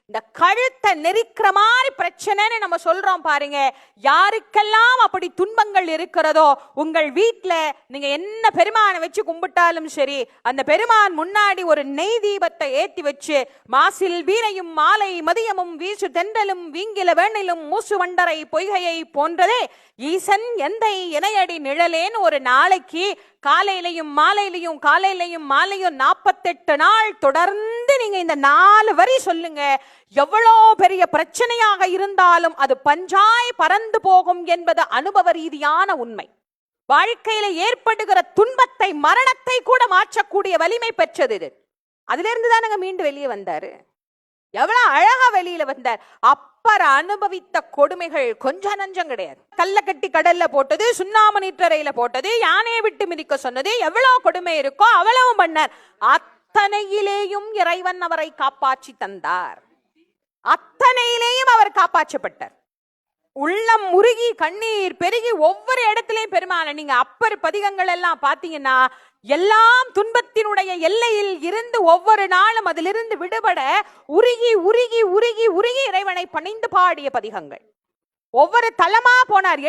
இந்த கழுத்தை நெரிக்கிற மாதிரி பிரச்சனைன்னு நம்ம சொல்றோம் பாருங்க. யாருக்கெல்லாம் அப்படி துன்பங்கள் இருக்கிறதோ, உங்கள் வீட்டுல நீங்க என்ன பெருமானை வச்சு கும்பிட்டாலும் சரி, அந்த பெருமான் முன்னாடி ஒரு நெய் தீபத்தை ஏத்தி வச்சு, மாசில் வீணையும் மாலை மதியமும் வீசு தென்றலும் வீங்கில வேணிலும் மூசு வண்டரை பொய்கையை போன்றதே ஈசன் எந்தை இணையடி நிழலேன்னு ஒரு நாளைக்கு காலையிலையும் மாலையிலையும் காலையிலையும் மாலையும் 48 நாள் தொடர்ந்து நீங்க இந்த 4 வரி சொல்லுங்க. எவ்வளோ பெரிய பிரச்சனையாக இருந்தாலும் அது பஞ்சாய் பறந்து போகும் என்பது அனுபவ ரீதியான உண்மை. வாழ்க்கையில ஏற்படுகிற துன்பத்தை, மரணத்தை கூட மாற்றக்கூடிய வலிமை பெற்றது இது. அதுல இருந்து தானங்க மீண்டு வெளியே வந்தாரு. எவ்வளவு அழகா வெளியில வந்தார். அப்பர் அனுபவித்த கொடுமைகள் கொஞ்சம் நஞ்சம் கிடையாது. கல்ல கட்டி கடல்ல போட்டது, சுண்ணாம நீற்றறையில போட்டது, யானையை விட்டு மிதிக்க சொன்னது, எவ்வளவு கொடுமை இருக்கோ அவ்வளவு பண்ணார். அத்தனையிலேயும் இறைவன் அவரை காப்பாற்றி தந்தார். அத்தனையிலேயும் அவர் காப்பாற்றப்பட்டார். உள்ளம் முருகி கண்ணீர் பெருகி ஒவ்வொரு இடத்திலையும் பெருமாள். நீங்க அப்பர் பதிகங்கள் எல்லாம் பாத்தீங்கன்னா எல்லாம் துன்பத்தினுடைய எல்லையில் இருந்து ஒவ்வொரு நாளும் அதிலிருந்து விடுபட உருகி உருகி உருகி உருகி இறைவனை பணிந்து பாடிய பதிகங்கள். ஒவ்வொரு தலமா போனார்.